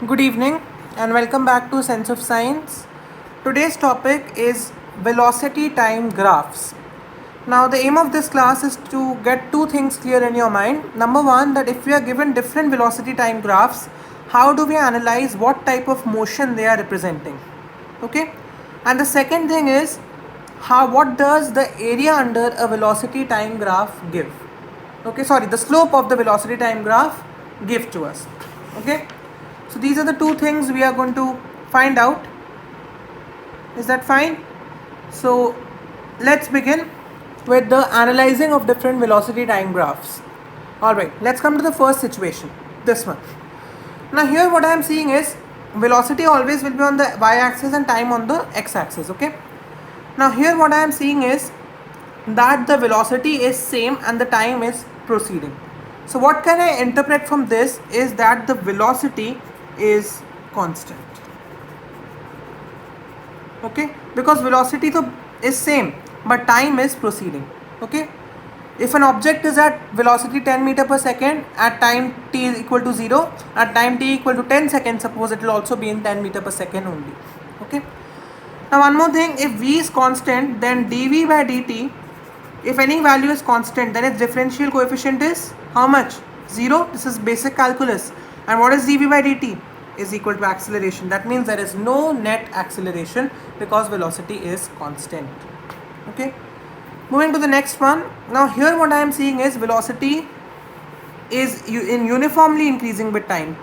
Good evening and welcome back to Sense of Science. Today's topic is velocity time graphs. Now, the aim of this class is to get two things clear in your mind. Number one, that if we are given different velocity time graphs, how do we analyze what type of motion they are representing? Okay, and the second thing is what does the area under a velocity time graph give? Okay, sorry, the slope of the velocity time graph give to us. Okay, so these are the two things we are going to find out. Is that fine? So let's begin with the analyzing of different velocity time graphs. Alright, let's come to the first situation, this one. Now here what I am seeing is velocity always will be on the y-axis and time on the x-axis. Okay, now here what I am seeing is that the velocity is same and the time is proceeding. So what can I interpret from this is that the velocity is constant. Okay, because velocity is same but time is proceeding. Okay, if an object is at velocity 10 meter per second at time t is equal to 0, at time t equal to 10 seconds, suppose it will also be in 10 meter per second only. Okay, now one more thing, if v is constant, then dv by dt, if any value is constant, then its differential coefficient is how much? 0. This is basic calculus. And what is dv by dt? Is equal to acceleration. That means there is no net acceleration because velocity is constant. Okay, moving to the next one. Now here what I am seeing is velocity is uniformly increasing with time.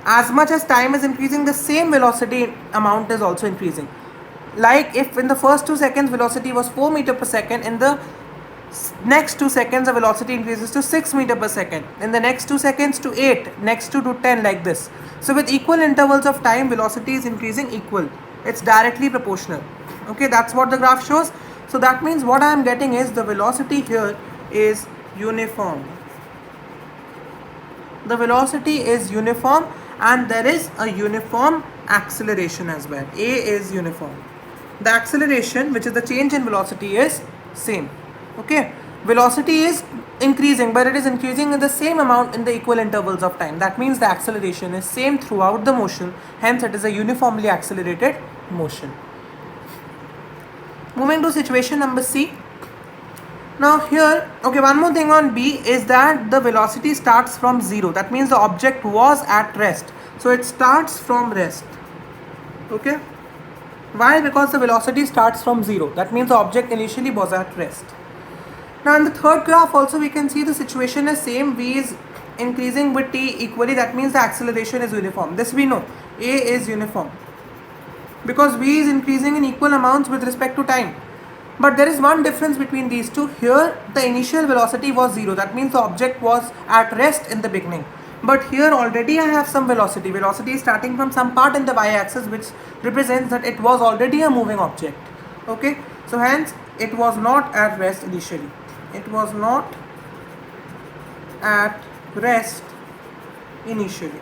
As much as time is increasing, the same velocity amount is also increasing. Like if in the first 2 seconds velocity was 4 meter per second, in the next 2 seconds the velocity increases to 6 meter per second, in the next 2 seconds to 8, next to 10, like this. So with equal intervals of time, velocity is increasing equal. It's directly proportional. Okay, that's what the graph shows. So that means what I am getting is the velocity here is uniform. The velocity is uniform and there is a uniform acceleration as well. A is uniform. The acceleration, which is the change in velocity, is same. Okay, velocity is increasing but it is increasing in the same amount in the equal intervals of time. That means the acceleration is same throughout the motion, hence it is a uniformly accelerated motion. Moving to situation number C. Now here, okay, one more thing on B is that the velocity starts from 0. That means the object was at rest. So it starts from rest. Okay, why? Because the velocity starts from 0. That means the object initially was at rest. Now in the third graph also we can see the situation is same. V is increasing with t equally. That means the acceleration is uniform. This we know. A is uniform because v is increasing in equal amounts with respect to time. But there is one difference between these two. Here the initial velocity was 0. That means the object was at rest in the beginning. But here already I have some velocity. Velocity is starting from some part in the y-axis, which represents that it was already a moving object. Okay, so hence it was not at rest initially. It was not at rest initially.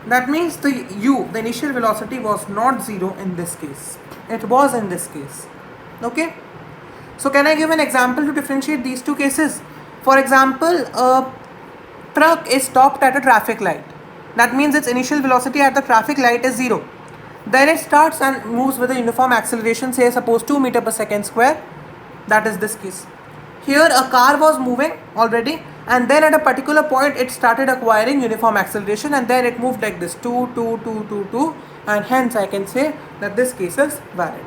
That means the initial velocity was not 0 in this case. It was in this case. Okay, so can I give an example to differentiate these two cases? For example, a truck is stopped at a traffic light. That means its initial velocity at the traffic light is 0. Then it starts and moves with a uniform acceleration, say suppose 2 meter per second square. That is this case. Here a car was moving already and then at a particular point it started acquiring uniform acceleration and then it moved like this 2, 2, 2, 2, 2, and hence I can say that this case is valid.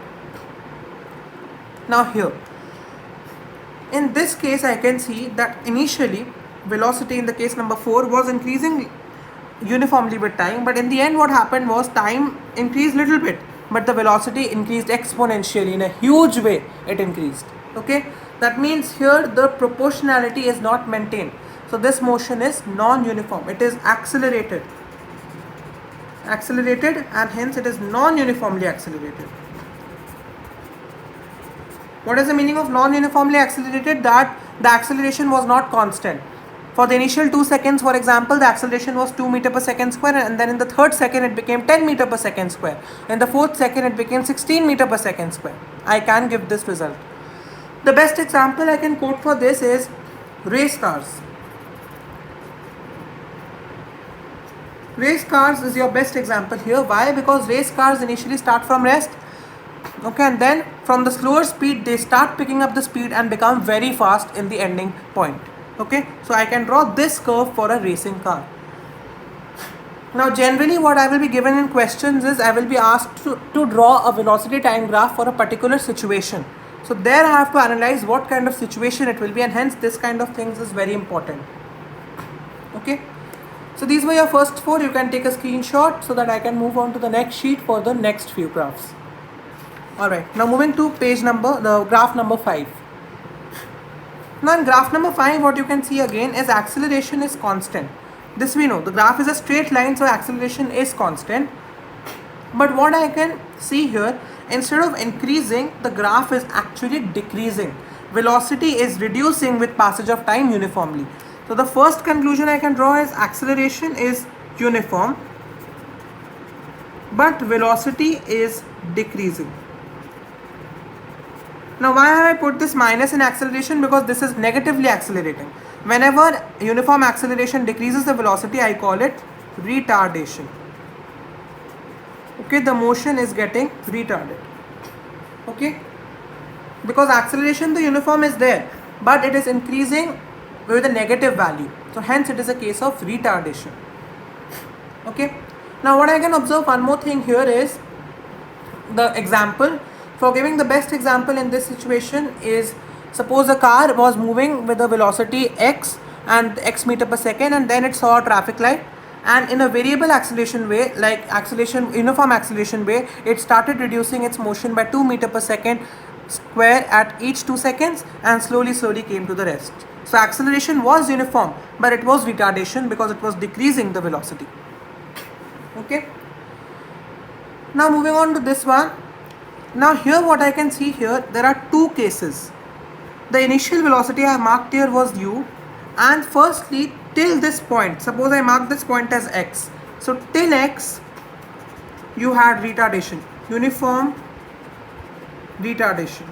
Now here, in this case I can see that initially velocity in the case number 4 was increasing uniformly with time, but in the end what happened was time increased little bit but the velocity increased exponentially in a huge way. It increased. Okay, that means here the proportionality is not maintained. So this motion is non-uniform. It is accelerated and hence it is non-uniformly accelerated. What is the meaning of non-uniformly accelerated? That the acceleration was not constant. For the initial 2 seconds, for example, the acceleration was 2 meter per second square, and then in the third second it became 10 meter per second square. In the fourth second it became 16 meter per second square. I can give this result. The best example I can quote for this is race cars. Race cars is your best example here. Why? Because race cars initially start from rest, okay, and then from the slower speed they start picking up the speed and become very fast in the ending point. Okay, so I can draw this curve for a racing car. Now generally what I will be given in questions is I will be asked to draw a velocity time graph for a particular situation. So there I have to analyze what kind of situation it will be, and hence this kind of things is very important. Okay, so these were your first four. You can take a screenshot so that I can move on to the next sheet for the next few graphs. Alright, now moving to the graph number 5. Now in graph number 5 what you can see again is acceleration is constant. This we know, the graph is a straight line, so acceleration is constant. But what I can see here, instead of increasing, the graph is actually decreasing. Velocity is reducing with passage of time uniformly. So the first conclusion I can draw is acceleration is uniform, but velocity is decreasing. Now why have I put this minus in acceleration? Because this is negatively accelerating. Whenever uniform acceleration decreases the velocity, I call it retardation. Okay, the motion is getting retarded. Okay, because acceleration, the uniform is there, but it is increasing with a negative value. So hence it is a case of retardation. Okay, now what I can observe, one more thing here is the example. For giving the best example in this situation is, suppose a car was moving with a velocity x and x meter per second, and then it saw a traffic light, and in a variable acceleration way, like uniform acceleration way, it started reducing its motion by 2 meter per second square at each 2 seconds and slowly came to the rest. So acceleration was uniform, but it was retardation because it was decreasing the velocity. Okay, now moving on to this one. Now here what I can see here, there are two cases. The initial velocity I marked here was u, and firstly till this point, suppose I mark this point as x. So till x you had retardation, uniform retardation,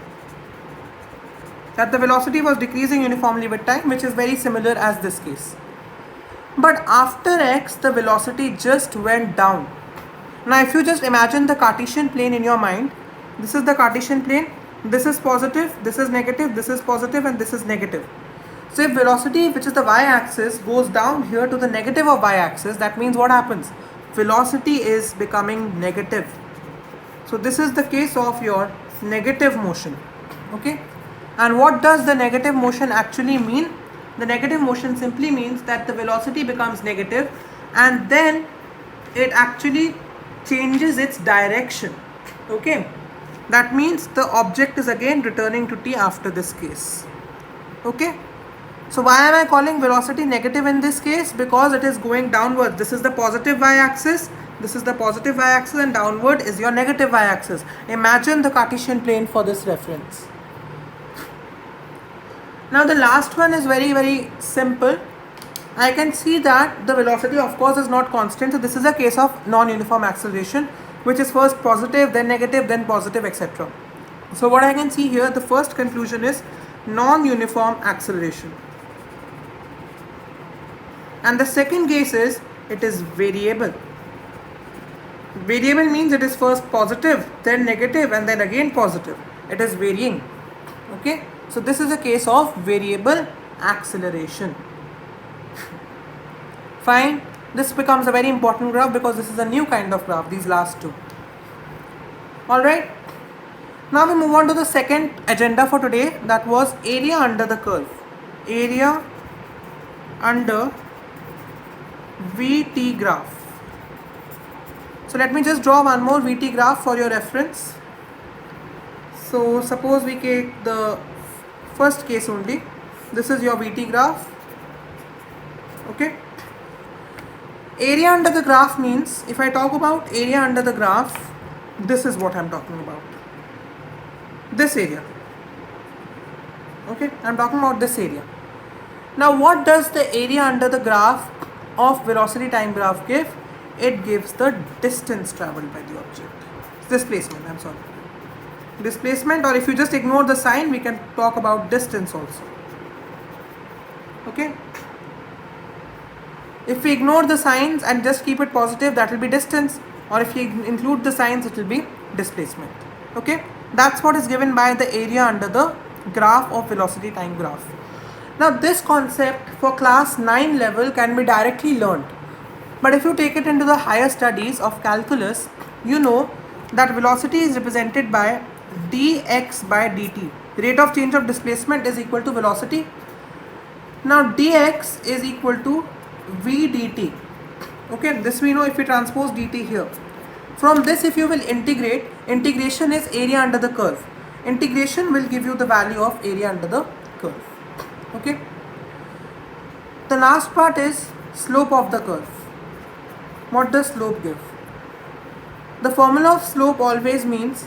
that the velocity was decreasing uniformly with time, which is very similar as this case. But after x the velocity just went down. Now if you just imagine the Cartesian plane in your mind, this is the Cartesian plane, this is positive, this is negative, this is positive, and this is negative. So if velocity, which is the y-axis, goes down here to the negative of y-axis, that means what happens? Velocity is becoming negative. So this is the case of your negative motion. Okay, and what does the negative motion actually mean? The negative motion simply means that the velocity becomes negative and then it actually changes its direction. Okay, that means the object is again returning to t after this case. Okay, so why am I calling velocity negative in this case? Because it is going downward. This is the positive y-axis, this is the positive y-axis, and downward is your negative y-axis. Imagine the Cartesian plane for this reference. Now the last one is very simple. I can see that the velocity of course is not constant, so this is a case of non-uniform acceleration, which is first positive, then negative, then positive, etc. So what I can see here, the first conclusion is non-uniform acceleration. And the second case is, it is variable. Variable means it is first positive, then negative, and then again positive. It is varying. Okay, so this is a case of variable acceleration. Fine. This becomes a very important graph because this is a new kind of graph, these last two. Alright, now we move on to the second agenda for today, that was area under the curve. Area under VT graph. So let me just draw one more VT graph for your reference. So suppose we take the first case only. This is your VT graph. Okay. Area under the graph means, if I talk about area under the graph, this is what I'm talking about. This area. Okay, I'm talking about this area. Now what does the area under the graph of velocity time graph give? It gives the distance traveled by the object. Displacement, I'm sorry. Displacement, or if you just ignore the sign, we can talk about distance also. Okay. If we ignore the signs and just keep it positive, that will be distance, or if you include the signs, it will be displacement. Okay, that's what is given by the area under the graph of velocity time graph. Now this concept for class 9 level can be directly learned, but if you take it into the higher studies of calculus, you know that velocity is represented by dx by dt. Rate of change of displacement is equal to velocity. Now dx is equal to v dt. Okay, this we know if we transpose dt here. From this, if you will integrate, integration is area under the curve. Integration will give you the value of area under the curve. Okay. The last part is slope of the curve. What does slope give? The formula of slope always means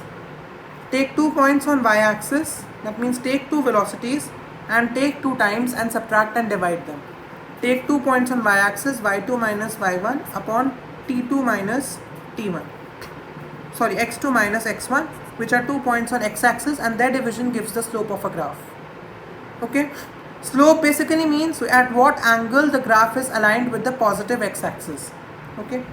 take 2 points on y-axis, that means take 2 velocities and take 2 times and subtract and divide them. Take 2 points on y-axis, y2 minus y1 upon t2 minus t1. Sorry, x2 minus x1, which are 2 points on x-axis, and their division gives the slope of a graph. Okay. Slope basically means at what angle the graph is aligned with the positive x-axis. Okay.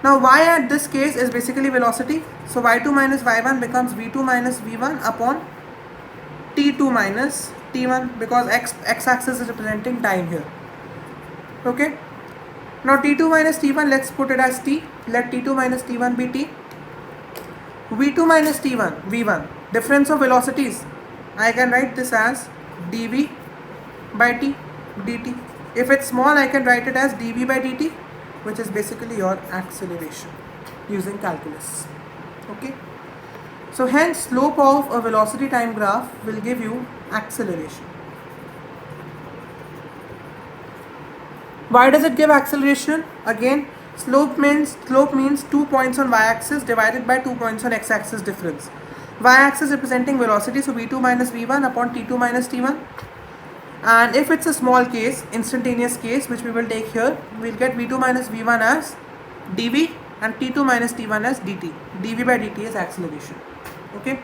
Now y at this case is basically velocity. So y2 minus y1 becomes v2 minus v1 upon t2 minus t1, because x-axis is representing time here. Okay. Now t2 minus t1, let's put it as t. Let t2 minus t1 be t. v2 minus t1, v1. Difference of velocities. I can write this as dv by t dt. If it's small, I can write it as dv by dt, which is basically your acceleration using calculus. Okay. So hence slope of a velocity time graph will give you acceleration. Why does it give acceleration? Again, slope means 2 points on y-axis divided by 2 points on x-axis difference. Y-axis representing velocity, so v2 minus v1 upon t2 minus t1. And if it's a small case, instantaneous case, which we will take here, we'll get v2 minus v1 as dv and t2 minus t1 as dt. dv by dt is acceleration. Okay.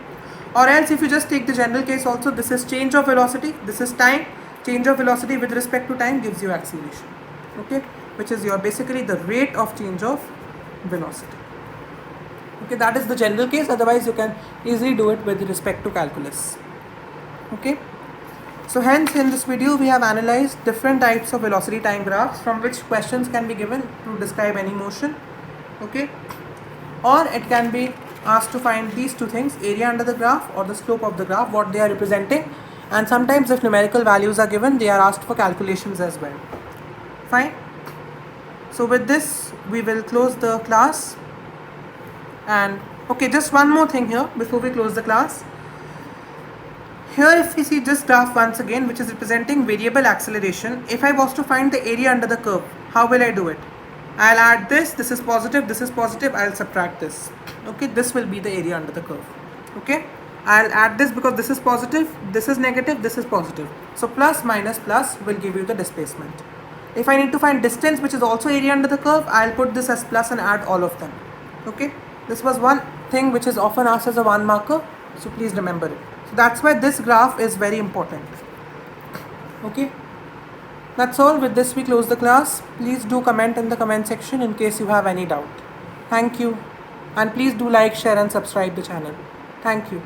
Or else if you just take the general case also, this is change of velocity, this is time. Change of velocity with respect to time gives you acceleration. Okay, which is your basically the rate of change of velocity. Okay, that is the general case. Otherwise you can easily do it with respect to calculus. Okay. So hence in this video we have analyzed different types of velocity time graphs from which questions can be given to describe any motion. Okay, or it can be asked to find these two things, area under the graph or the slope of the graph, what they are representing, and sometimes if numerical values are given, they are asked for calculations as well. Fine. So with this we will close the class. And okay, just one more thing here before we close the class. Here if we see this graph once again, which is representing variable acceleration, if I was to find the area under the curve, how will I do it? I'll add this is positive, I'll subtract this. Okay, this will be the area under the curve. Okay, I'll add this because this is positive, this is negative, this is positive. So plus minus plus will give you the displacement. If I need to find distance, which is also area under the curve, I'll put this as plus and add all of them. Okay, this was one thing which is often asked as a 1 marker, so please remember it. So that's why this graph is very important. Okay, that's all. With this we close the class. Please do comment in the comment section in case you have any doubt. Thank you, and please do like, share and subscribe the channel. Thank you.